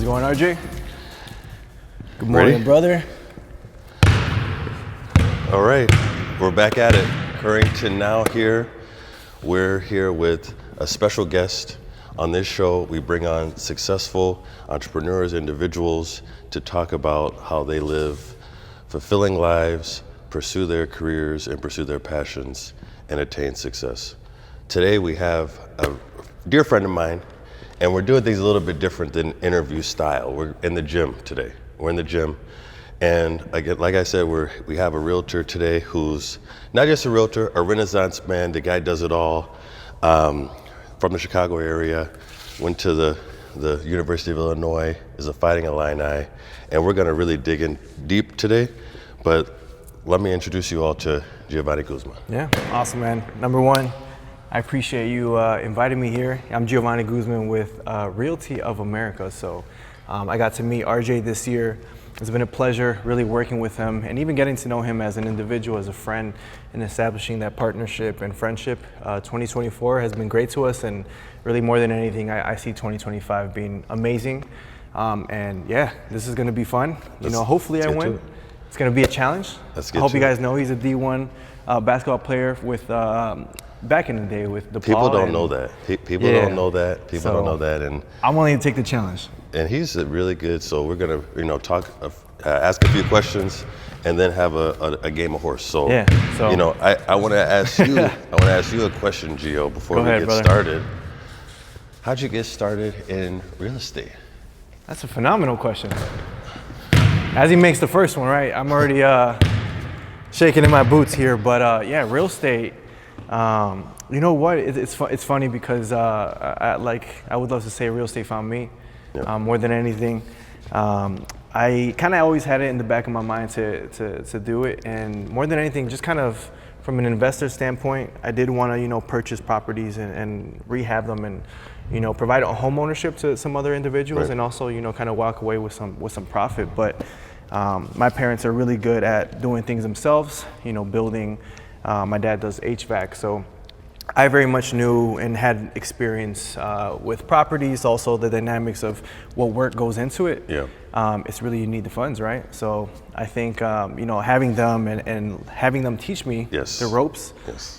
How's it going, RJ? Good morning, Ready? brother. All right, we're back at it. Curington Now here. We're here with a special guest. On this show, we bring on successful entrepreneurs, individuals to talk about how they live fulfilling lives, pursue their careers, and pursue their passions, and attain success. Today, we have a dear friend of mine, and we're doing things a little bit different than interview style. We're in the gym today. We're in the gym. And again, like I said, we have a realtor today who's not just a realtor, a Renaissance man. The guy does it all. From the Chicago area, went to the University of Illinois, is a Fighting Illini, and we're gonna really dig in deep today. But let me introduce you all to Giovanni Guzman. Yeah, awesome, man. Number one, I appreciate you inviting me here. I'm Giovanni Guzman with Realty of America. So I got to meet RJ this year. It's been a pleasure really working with him and even getting to know him as an individual, as a friend, and establishing that partnership and friendship. 2024 has been great to us, and really more than anything, I see 2025 being amazing. And yeah, this is gonna be fun. Hopefully I win. It's gonna be a challenge. I hope you guys know he's a D1 basketball player with back in the day with the People don't know that. People don't know that. People don't know that, and I'm willing to take the challenge. And he's really good. So we're gonna, talk, ask a few questions, and then have a game of horse. So, I want to ask you, a question, Gio, before we get started. How'd you get started in real estate? That's a phenomenal question. As he makes the first one, right? I'm already shaking in my boots here, but yeah, real estate. You know what? It's funny because I would love to say real estate found me. More than anything, I kind of always had it in the back of my mind to do it, and more than anything, just kind of from an investor standpoint, I did want to purchase properties and rehab them, and provide a home ownership to some other individuals, and also kind of walk away with some profit. But my parents are really good at doing things themselves, building. My dad does HVAC, so I very much knew and had experience with properties, also the dynamics of what work goes into it. It's really, you need the funds, right? So I think, having them and having them teach me the ropes,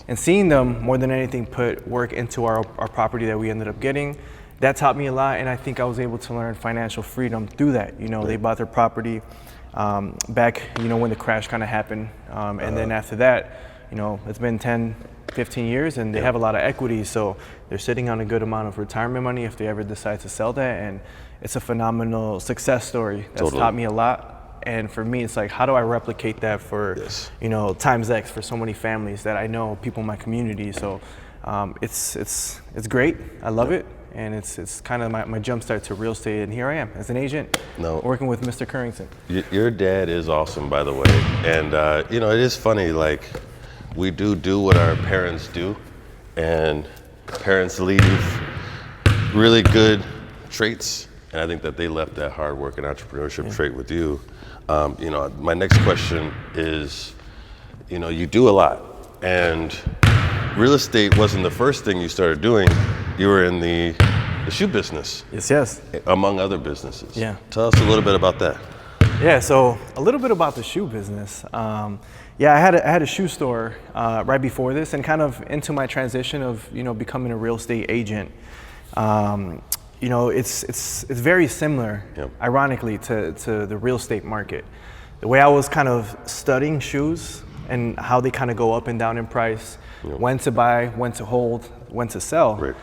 and seeing them more than anything put work into our property that we ended up getting, that taught me a lot. And I think I was able to learn financial freedom through that. They bought their property back, when the crash kind of happened. And then after that, it's been 10, 15 years, and they have a lot of equity, so they're sitting on a good amount of retirement money if they ever decide to sell that. And it's a phenomenal success story that's taught me a lot. And for me, it's like, how do I replicate that for times X for so many families that I know, people in my community? So it's great. I love it, and it's kind of my jump start to real estate. And here I am as an agent, working with Mr. Curington. Your dad is awesome, by the way, and it is funny, like, we do what our parents do, and parents leave really good traits, and I think that they left that hard work and entrepreneurship trait with you. My next question is, you do a lot, and real estate wasn't the first thing you started doing. You were in the shoe business. Yes. Among other businesses. Yeah. Tell us a little bit about that. Yeah, so a little bit about the shoe business. I had a shoe store right before this, and kind of into my transition of becoming a real estate agent. It's very similar, ironically, to the real estate market. The way I was kind of studying shoes and how they kind of go up and down in price, when to buy, when to hold, when to sell. Right.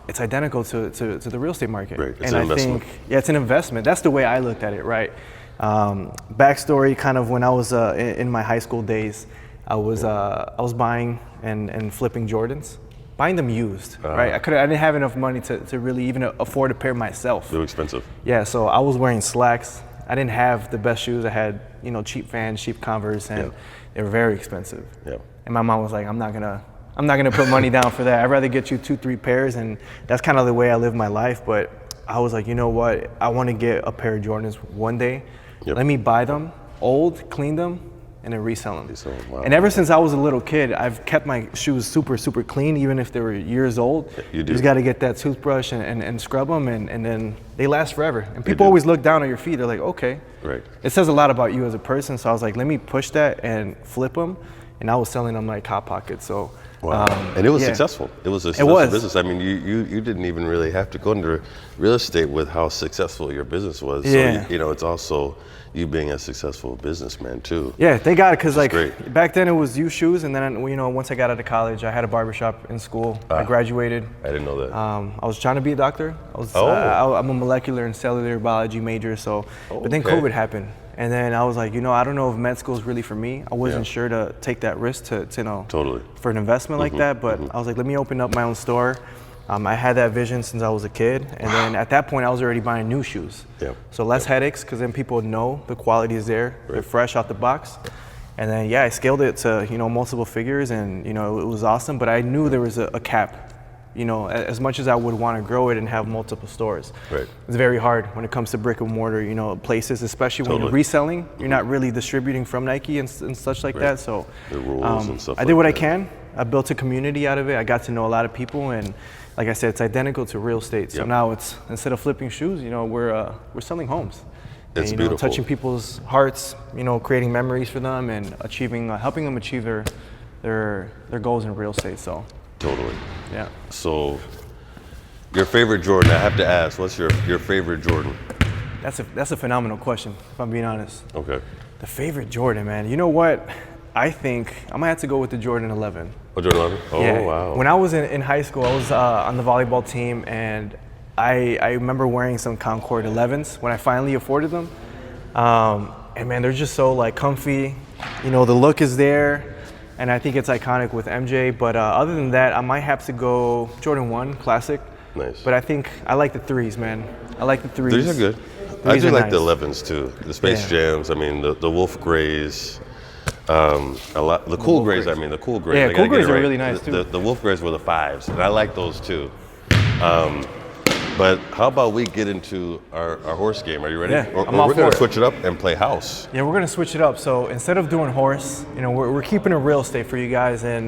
It's identical to the real estate market. Right. It's an investment. It's an investment. That's the way I looked at it, right? Backstory, kind of when I was in my high school days, I was buying and flipping Jordans, buying them used, right? I didn't have enough money to really even afford a pair myself. They were expensive. Yeah, so I was wearing slacks. I didn't have the best shoes. I had cheap Vans, cheap Converse, and they were very expensive. And my mom was like, I'm not gonna put money down for that. I'd rather get you 2-3 pairs, and that's kind of the way I live my life. But I was like, you know what? I want to get a pair of Jordans one day. Let me buy them, old, clean them, and then resell them. Wow. And ever since I was a little kid, I've kept my shoes super, super clean, even if they were years old. You do. just got to get that toothbrush and scrub them, and then they last forever. And people always look down at your feet. They're like, okay. Right. It says a lot about you as a person. So I was like, let me push that and flip them. And I was selling them like Hot Pockets. So. Wow. And it was successful. It was a successful business. I mean, you didn't even really have to go into real estate with how successful your business was. Yeah. So, it's also you being a successful businessman too. Yeah, thank God, because like great. back then it was used shoes, and then once I got out of college, I had a barbershop in school. I graduated. I didn't know that. I was trying to be a doctor. I'm a molecular and cellular biology major. So, but then COVID happened, and then I was like, I don't know if med school is really for me. I wasn't sure to take that risk to Totally. for an investment like that. But I was like, let me open up my own store. I had that vision since I was a kid, and then at that point I was already buying new shoes. Yeah. So less headaches, because then people know the quality is there. Right. They're fresh out the box. And then I scaled it to multiple figures, and it was awesome. But I knew there was a cap. As much as I would want to grow it and have multiple stores, right. It's very hard when it comes to brick and mortar, places, especially when you're reselling. You're not really distributing from Nike and such like that. So the rules and stuff. I did what I can. I built a community out of it. I got to know a lot of people, and like I said, it's identical to real estate. So now it's, instead of flipping shoes, we're selling homes. It's beautiful. Touching people's hearts, creating memories for them, and helping them achieve their goals in real estate. So. Totally. Yeah. So, your favorite Jordan? I have to ask. What's your favorite Jordan? That's a phenomenal question, if I'm being honest. Okay. The favorite Jordan, man. You know what? I think I'm gonna have to go with the Jordan 11. Oh, Jordan 11? Oh, yeah. wow. When I was in high school, I was on the volleyball team, and I remember wearing some Concord 11s when I finally afforded them. And man, they're just so like comfy. The look is there. And I think it's iconic with MJ, but other than that, I might have to go Jordan 1 Classic. Nice. But I think I like the 3s, man. I like the 3s. Threes are good. I do like the 11s too. The Space Jams. I mean, the Wolf Grays. A lot. The Cool Grays. I mean, the Cool Grays. Yeah, Cool Grays are really nice too. The Wolf Grays were the 5s, and I like those too. But how about we get into our horse game? Are you ready? Yeah, or I'm all we're gonna for it. switch it up and play house. Yeah, we're gonna switch it up. So instead of doing horse, we're keeping it real estate for you guys, and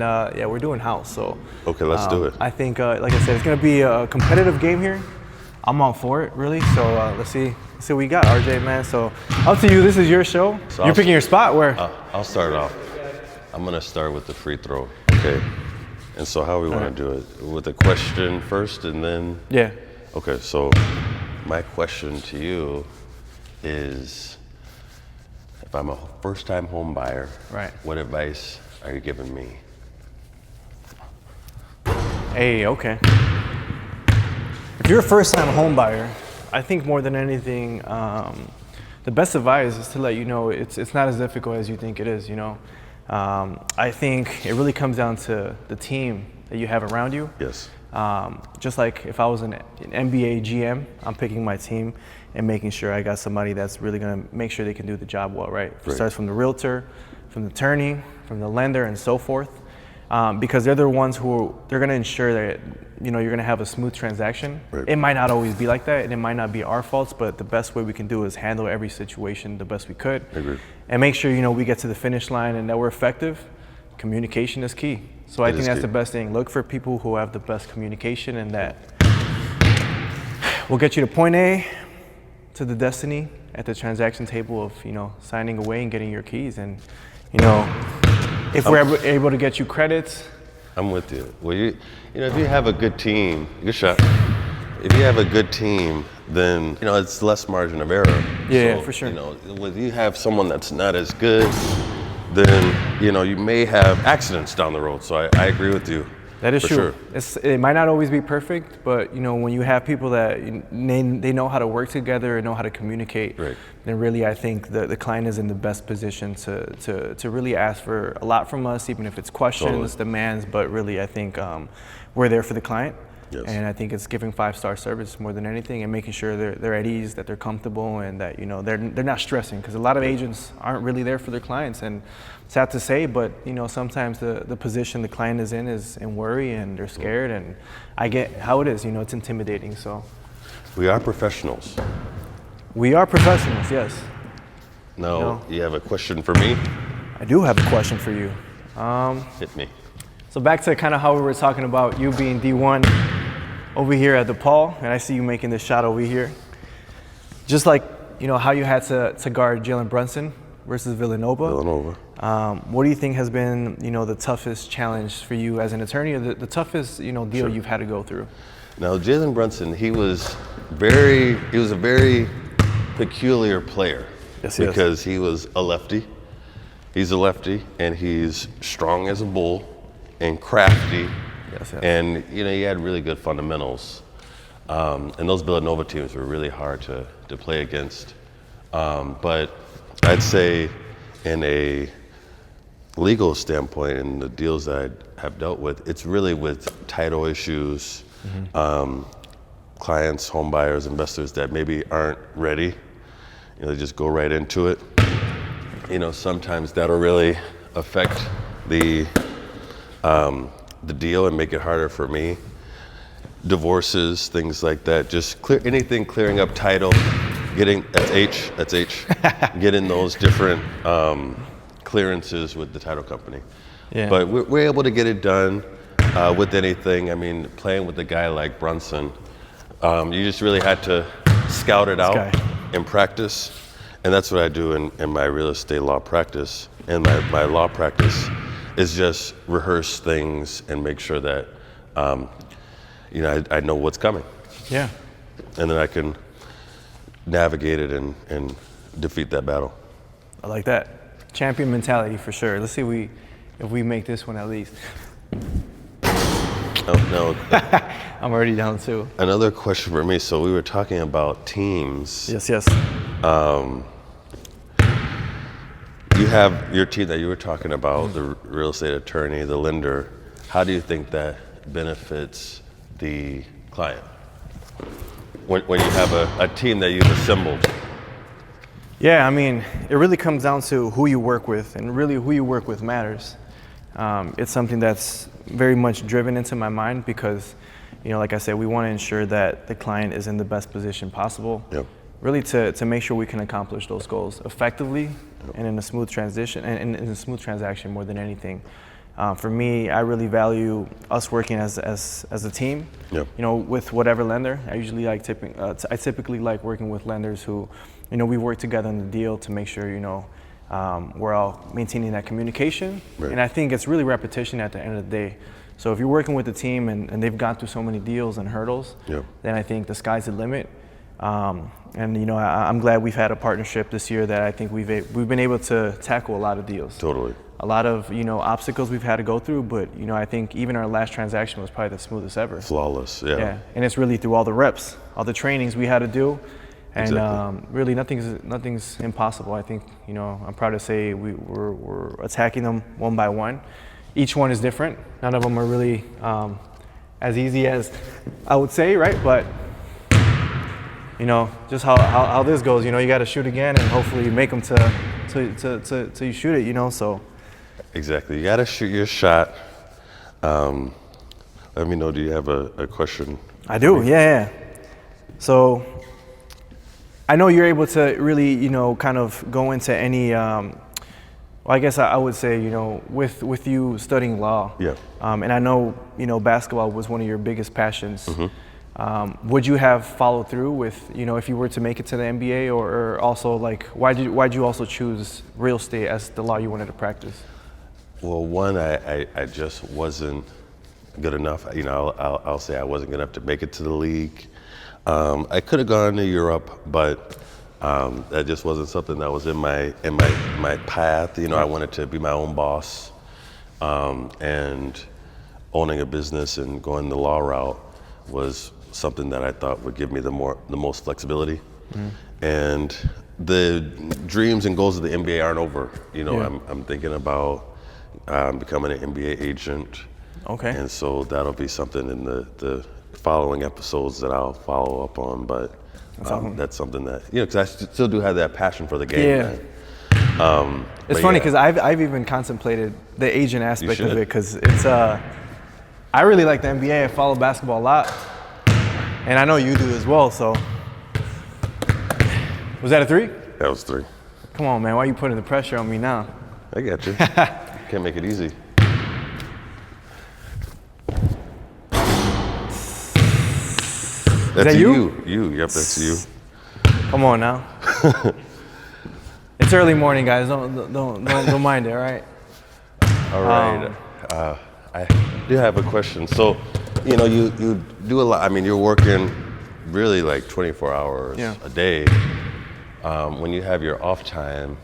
we're doing house. So okay, let's do it. I think, like I said, it's gonna be a competitive game here. I'm all for it, really. So let's see what we got, RJ, man. So up to you. This is your show. So You're picking your spot. Where? I'll start off. I'm gonna start with the free throw. Okay. And so how we want to do it? With a question first, and then. Yeah. Okay, so my question to you is, if I'm a first-time home buyer, right, what advice are you giving me? Hey, okay. If you're a first-time home buyer, I think more than anything, the best advice is to let you know it's not as difficult as you think it is. I think it really comes down to the team that you have around you. Yes. Just like if I was an NBA GM, I'm picking my team and making sure I got somebody that's really gonna make sure they can do the job well, right? It starts from the realtor, from the attorney, from the lender, and so forth. Because they're the ones they're gonna ensure that you're gonna have a smooth transaction. Right. It might not always be like that, and it might not be our faults, but the best way we can do is handle every situation the best we could. Agreed. And make sure we get to the finish line and that we're effective. Communication is key. So I think that's the best thing. Look for people who have the best communication, and that will get you to point A to the destiny at the transaction table of signing away and getting your keys. And if we're able to get you credits. I'm with you. Well, if you have a good team, good shot. If you have a good team, then it's less margin of error. Yeah, so, for sure. When you have someone that's not as good, then you may have accidents down the road. So I agree with you. That is for true. Sure. It might not always be perfect, but when you have people that they know how to work together and know how to communicate, right, then really I think the client is in the best position to really ask for a lot from us, even if it's questions, demands. But really, I think we're there for the client. Yes. And I think it's giving 5-star service more than anything, and making sure they're at ease, that they're comfortable, and that they're not stressing, because a lot of agents aren't really there for their clients. And sad to say, but sometimes the position the client is in worry, and they're scared, and I get how it is. It's intimidating. So we are professionals. We are professionals, yes. Now, you have a question for me? I do have a question for you. Hit me. So back to kind of how we were talking about you being D1 over here at DePaul, and I see you making this shot over here. Just like, you know, how you had to guard Jalen Brunson versus Villanova. What do you think has been, you know, the toughest challenge for you as an attorney, or the toughest, you know, deal you've had to go through? Now, Jalen Brunson, he was a very peculiar player. Yes, because he was a lefty. He's a lefty, and he's strong as a bull and crafty. Yes. And, you know, he had really good fundamentals. And those Villanova teams were really hard to play against. But I'd say in a legal standpoint, in the deals that I have dealt with, it's really with title issues, clients, home buyers, investors that maybe aren't ready. You know, they just go right into it. You know, sometimes that'll really affect the deal and make it harder for me. Divorces, things like that, just anything clearing up title, getting, that's H, getting those different clearances with the title company. Yeah. But we're able to get it done with anything. I mean, playing with a guy like Brunson, you just really had to scout it out in practice. And that's what I do in my real estate law practice. And my law practice is just rehearse things and make sure that, you know, I know what's coming. Yeah. And then I can navigate it and defeat that battle. I like that. Champion mentality for sure. Let's see if we make this one at least. No. I'm already down too. Another question for me. So we were talking about teams. Yes. You have your team that you were talking about, the real estate attorney, the lender. How do you think that benefits the client when you have a team that you've assembled? Yeah, I mean, it really comes down to who you work with, and really who you work with matters. It's something that's very much driven into my mind because, you know, like I said, we want to ensure that the client is in the best position possible. Yep. Really to make sure we can accomplish those goals effectively and in a smooth transition and in a smooth transaction more than anything. For me, I really value us working as a team. Yep. You know, with whatever lender. I usually like I typically like working with lenders who, you know, we work together on the deal to make sure, you know, we're all maintaining that communication. Right. And I think it's really repetition at the end of the day. So if you're working with a team and they've gone through so many deals and hurdles, Yep. then I think the sky's the limit. And you know, I'm glad we've had a partnership this year that I think we've been able to tackle a lot of deals. Totally. A lot of, you know, obstacles we've had to go through, but you know, I think even our last transaction was probably the smoothest ever. Flawless, yeah. Yeah, and it's really through all the reps, all the trainings we had to do, and Exactly. really nothing's impossible. I think, you know, I'm proud to say we're attacking them one by one. Each one is different. None of them are really as easy as I would say, right? But you know, just how this goes. You know, you got to shoot again, and hopefully you make them to you shoot it. You know, so. Exactly. You got to shoot your shot. Let me know, do you have a question? I do, yeah. So I know you're able to really, you know, kind of go into any, well, I guess I would say, you know, with you studying law. Yeah. And I know, you know, basketball was one of your biggest passions. Mm-hmm. Would you have followed through with, you know, if you were to make it to the NBA, or also like, why'd you also choose real estate as the law you wanted to practice? Well, one, I just wasn't good enough. You know, I'll say I wasn't good enough to make it to the league. I could have gone to Europe, but that just wasn't something that was in my path. You know, I wanted to be my own boss, and owning a business and going the law route was something that I thought would give me the most flexibility. Mm-hmm. And the dreams and goals of the NBA aren't over. You know, yeah. I'm thinking about becoming an NBA agent. Okay. And so that'll be something in the following episodes that I'll follow up on. But that's something that, you know, because I still do have that passion for the game. Yeah. It's funny because I've even contemplated the agent aspect of it, because it's I really like the NBA. I follow basketball a lot, and I know you do as well. So was that a 3? That was 3. Come on, man. Why are you putting the pressure on me now? I got you. Can't make it easy. That's that you? Yep, that's you. Come on now. It's early morning, guys. Don't mind it, all right? All right. I do have a question. So, you know, you do a lot. I mean, you're working really like 24 hours a day. When you have your off time,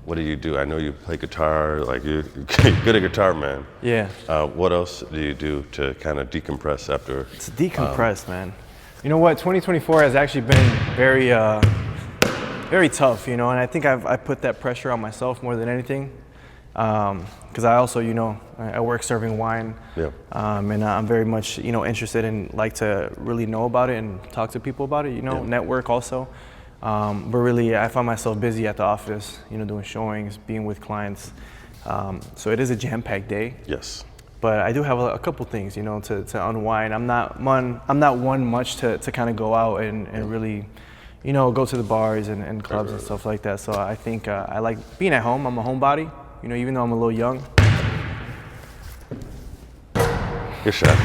what do? I know you play guitar. Like you're good at guitar, man. Yeah. What else do you do to kind of decompress after? To decompress, man. You know what? 2024 has actually been very, very tough. You know, and I think I put that pressure on myself more than anything. Because I also, you know, I work serving wine, and I'm very much, you know, interested in like to really know about it and talk to people about it, you know, network also. But really, I find myself busy at the office, you know, doing showings, being with clients. So it is a jam-packed day. Yes. But I do have a couple things, you know, to unwind. I'm not one much to kind of go out and really, you know, go to the bars and clubs and stuff like that. So I think I like being at home. I'm a homebody. You know, even though I'm a little young. Good shot.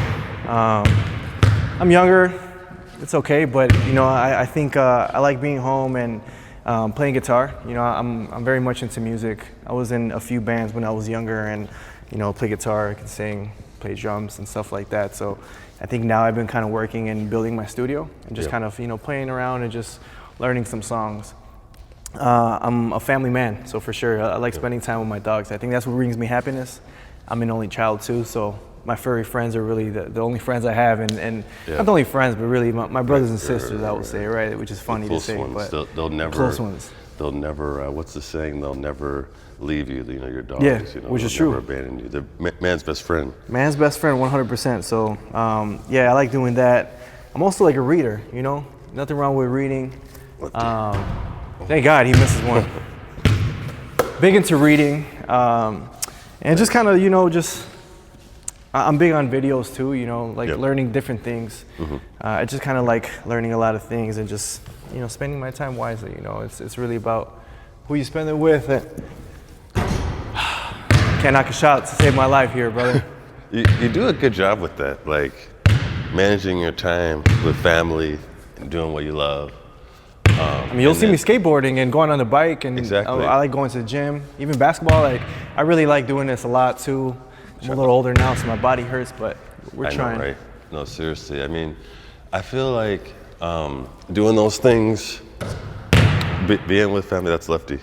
I'm younger. It's okay, but you know, I think I like being home and playing guitar. You know, I'm very much into music. I was in a few bands when I was younger, and you know, play guitar, I can sing, play drums and stuff like that. So I think now I've been kind of working and building my studio and just kind of, you know, playing around and just learning some songs. I'm a family man, so for sure, I like spending time with my dogs. I think that's what brings me happiness. I'm an only child too, so my furry friends are really the only friends I have, and not the only friends, but really my brothers and sisters, I would say, right? Which is funny to say, ones. but they'll never. Close ones. They'll never. What's the saying? They'll never leave you. You know, your dogs. Yeah, you know, which is they'll true. Never abandon you. They're man's best friend. Man's best friend, 100%. So yeah, I like doing that. I'm also like a reader. You know, nothing wrong with reading. Thank God he misses one. Big into reading, and just kind of, you know, just I'm big on videos too, you know, like learning different things. I just kind of like learning a lot of things and just, you know, spending my time wisely. You know, it's really about who you spend it with. Can't knock a shot to save my life here, brother. You do a good job with that, like managing your time with family and doing what you love. I mean, you'll see me skateboarding and going on the bike, and I like going to the gym, even basketball. Like, I really like doing this a lot too. I'm a little older now, so my body hurts, but we're trying. Know, right? No, seriously. I mean, I feel like doing those things, being with family. That's Lefty.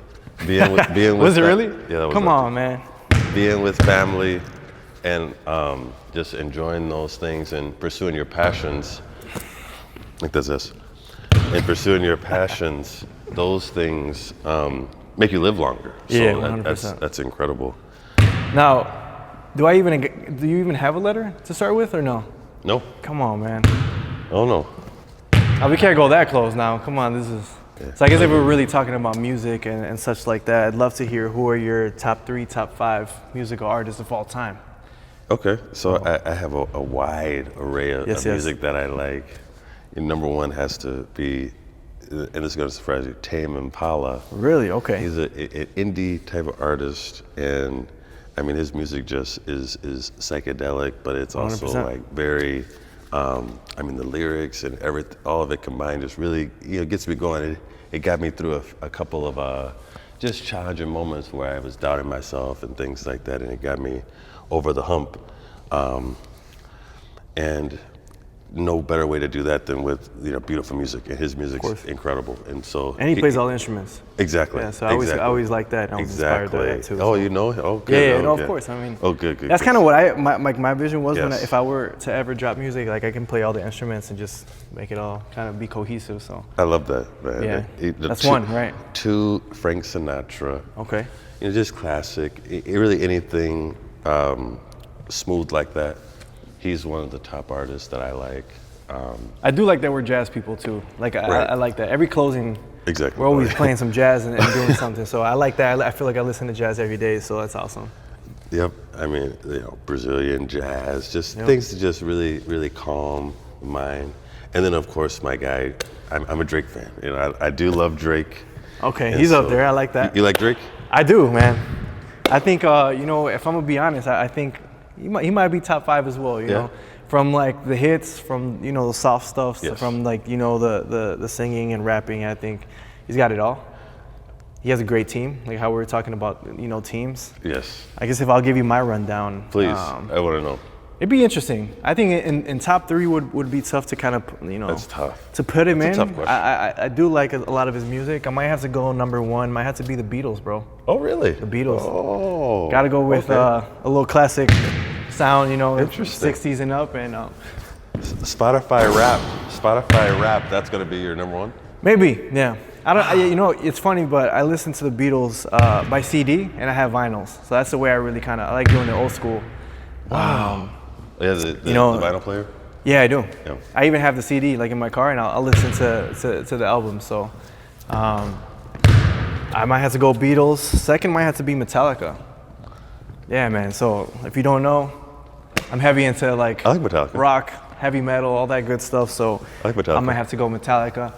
Being with. Was it really? Yeah, that was Come Lefty. on, man. Being with family, and just enjoying those things and pursuing your passions. I think that's this. And pursuing your passions, those things make you live longer. So yeah, 100%. That's incredible. Now, do you even have a letter to start with, or no? No. Come on, man. Oh no. We can't go that close now. Come on, this is. Yeah. So I guess if we're really talking about music and such like that, I'd love to hear who are your top 3, top 5 musical artists of all time. Okay, so I have a wide array of music that I like. And number one has to be, and this is going to surprise you, Tame Impala. Really? Okay. He's an indie type of artist, and I mean his music just is psychedelic, but it's also 100%. like very. I mean the lyrics and everything, all of it combined, just really gets me going. It got me through a couple of just challenging moments where I was doubting myself and things like that, and it got me over the hump. And no better way to do that than with beautiful music, and his music's incredible. And so he plays all the instruments. Exactly. Yeah, so I always like that. I was inspired by that too. Oh, you know? Oh, good. Yeah, no, of course. I mean, good. That's kind of what my vision was if I were to ever drop music, like I can play all the instruments and just make it all kind of be cohesive. So I love that, man. Yeah, that's one, right? 2, Frank Sinatra. Okay. Just classic. Really anything smooth like that. He's one of the top artists that I like. I do like that we're jazz people too. Like I like that. Every closing, exactly. We're always playing some jazz and doing something. So I like that. I feel like I listen to jazz every day. So that's awesome. Yep. I mean, Brazilian jazz, just things to just really, really calm the mind. And then of course my guy, I'm a Drake fan. I do love Drake. Okay, he's up there. I like that. You like Drake? I do, man. I think, you know, if I'm gonna be honest, I think he might be top 5 as well. You know, from like the hits, from you know the soft stuff, from like you know the singing and rapping. I think he's got it all. He has a great team, like how we were talking about, you know, teams. Yes. I guess if I'll give you my rundown. Please, I want to know. It'd be interesting. I think in top 3 would be tough to kind of, you know. That's tough. To put him That's in. a tough question. I do like a lot of his music. I might have to go number 1. Might have to be the Beatles, bro. Oh, really? The Beatles. Oh. Got to go with a little classic sound, you know, Interesting. 60s and up, and Spotify rap. That's gonna be your number 1. maybe, yeah. You know, it's funny, but I listen to the Beatles by CD, and I have vinyls. So that's the way I really kind of, I like doing the old school. Wow. Yeah, the vinyl player? Yeah, I do. Yeah. I even have the CD like in my car, and I'll listen to the album. So I might have to go Beatles. Second might have to be Metallica. Yeah, man. So if you don't know, I'm heavy into like I like Metallica. rock, heavy metal, all that good stuff. So I like Metallica. I might have to go Metallica.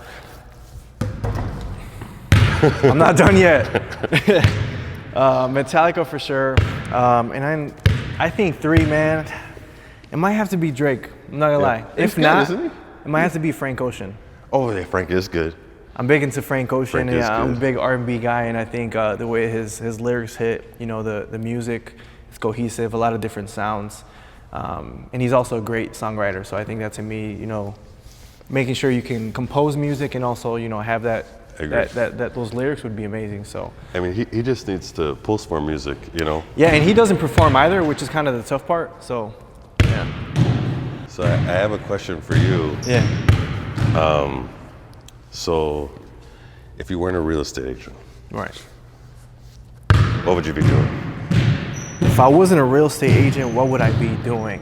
I'm not done yet. Metallica for sure. And I think 3, man, it might have to be Drake. I'm not gonna lie. He's If good, not, isn't he? it might have to be Frank Ocean. Oh yeah, Frank is good. I'm big into Frank Ocean. Frank is I'm a good. big R&B guy, and I think the way his lyrics hit, you know, the music is cohesive, a lot of different sounds. And he's also a great songwriter. So I think that to me, you know, making sure you can compose music and also, you know, have that those lyrics would be amazing. So I mean, he just needs to pull some more music, you know. yeah, and he doesn't perform either, which is kind of the tough part. So yeah. So I have a question for you. Yeah. So if you weren't a real estate agent, Right. what would you be doing? If I wasn't a real estate agent, what would I be doing?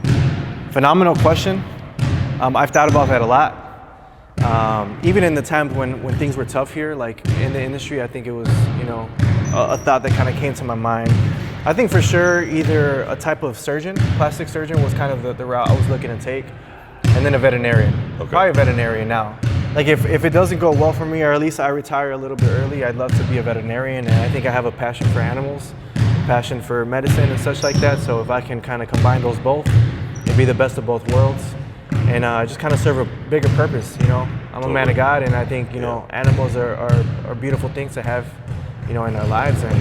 Phenomenal question. I've thought about that a lot. Even in the times when things were tough here, like in the industry, I think it was, you know, a thought that kind of came to my mind. I think for sure either a type of surgeon, plastic surgeon was kind of the route I was looking to take, and then a veterinarian. Okay. Probably a veterinarian now. Like if it doesn't go well for me, or at least I retire a little bit early, I'd love to be a veterinarian, and I think I have a passion for animals, passion for medicine and such like that. So if I can kind of combine those both and be the best of both worlds, and just kind of serve a bigger purpose, you know. I'm a man of God, and I think, you know, animals are beautiful things to have, you know, in our lives, and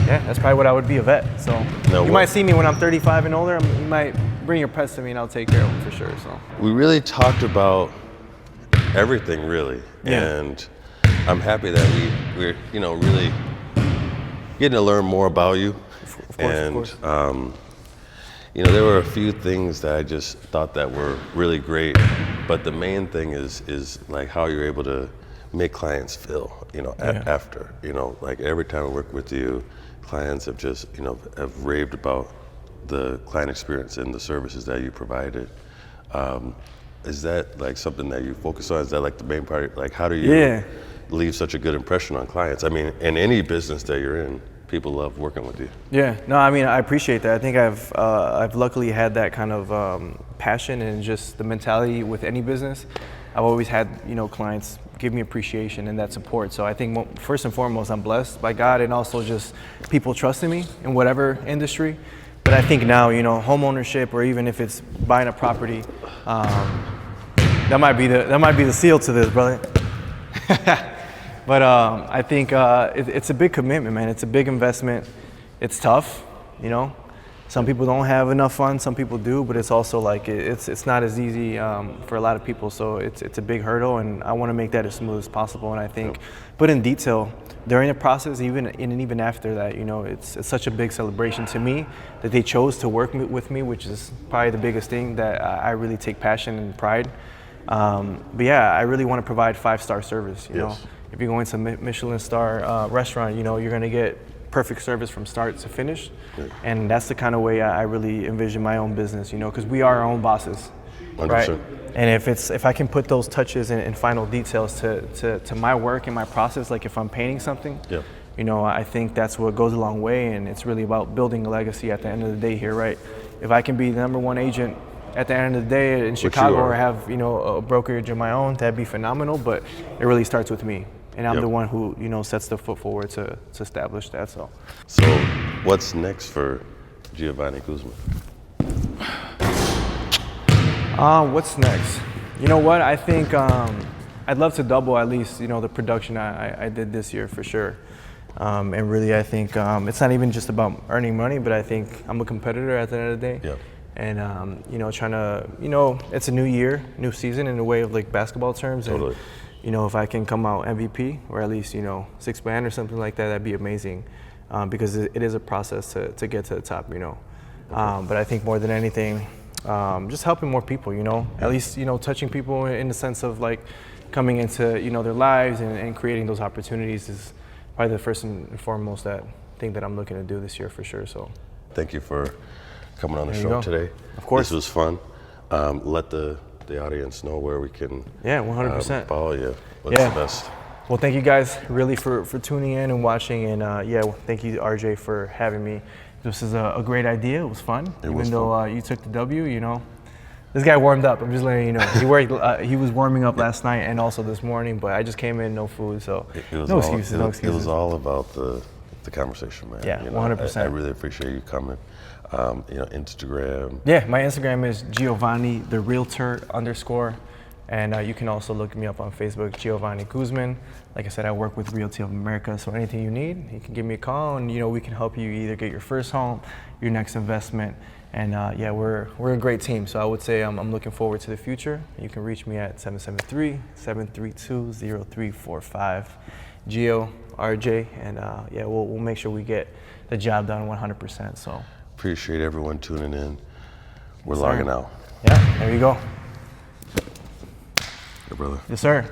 yeah, that's probably what I would be, a vet. So you might see me when I'm 35 and older. You might bring your pets to me, and I'll take care of them for sure. So We really talked about everything, really, Yeah. and I'm happy that we're you know really getting to learn more about you. Of And course. you know, there were a few things that I just thought that were really great, but the main thing is like how you're able to make clients feel, you know, after, you know, like every time I work with you, clients have just, you know, have raved about the client experience and the services that you provided. Is that like something that you focus on? Is that like the main part? Like how do you leave such a good impression on clients? I mean, in any business that you're in, people love working with you. Yeah, no, I mean, I appreciate that. I think I've luckily had that kind of passion and just the mentality with any business. I've always had, you know, clients give me appreciation and that support. So I think first and foremost, I'm blessed by God, and also just people trusting me in whatever industry. But I think now, you know, home ownership, or even if it's buying a property, that might be the seal to this, brother. But I think it's a big commitment, man. It's a big investment. It's tough, you know. Some people don't have enough fun. Some people do, but it's also like it's not as easy for a lot of people. So it's a big hurdle, and I want to make that as smooth as possible. And I think, but in detail during the process, even after that, you know, it's such a big celebration to me that they chose to work with me, which is probably the biggest thing that I really take passion and pride. But yeah, I really want to provide 5-star service. You know, if you're going to Michelin star restaurant, you know, you're going to get perfect service from start to finish. And that's the kind of way I really envision my own business, you know, because we are our own bosses, 100%. right? And if I can put those touches and final details to my work and my process, like if I'm painting something, you know, I think that's what goes a long way, and it's really about building a legacy at the end of the day here, right? If I can be the #1 agent at the end of the day in Chicago, or have, you know, a brokerage of my own, that'd be phenomenal, but it really starts with me. And I'm the one who, you know, sets the foot forward to establish that. So What's next for Giovanni Guzman? What's next? You know what? I think I'd love to double at least, the production I did this year for sure. And really, I think it's not even just about earning money, but I think I'm a competitor at the end of the day. Yep. And trying to, it's a new year, new season in a way of like basketball terms. Totally. And if I can come out MVP or at least sixth man or something like that, that'd be amazing. Because it is a process to get to the top. But I think more than anything, just helping more people. At least touching people in the sense of like coming into their lives and creating those opportunities is probably the first and foremost thing that I'm looking to do this year for sure. So thank you for coming on the There you show go. today. Of course. This was fun. Let the audience know where we can 100%. follow you. What's Yeah. the best? Well, thank you guys really for tuning in and watching. And thank you, RJ, for having me. This is a great idea. It was fun. Was Even though you took the W, this guy warmed up. I'm just letting you know. He was warming up last night and also this morning, but I just came in, no food, so no excuses. It was all about the conversation, man. Yeah, 100%. I really appreciate you coming. Instagram. Yeah, my Instagram is Giovanni the Realtor _ and you can also look me up on Facebook, Giovanni Guzman. Like I said, I work with Realty of America, so anything you need, you can give me a call, and we can help you either get your first home, your next investment, and we're a great team. So I would say I'm looking forward to the future. You can reach me at 773-732-0345, Gio, RJ, and we'll make sure we get the job done 100%. So. Appreciate everyone tuning in. We're Yes, logging sir. out. Yeah, there you go. Hey, brother. Yes, sir.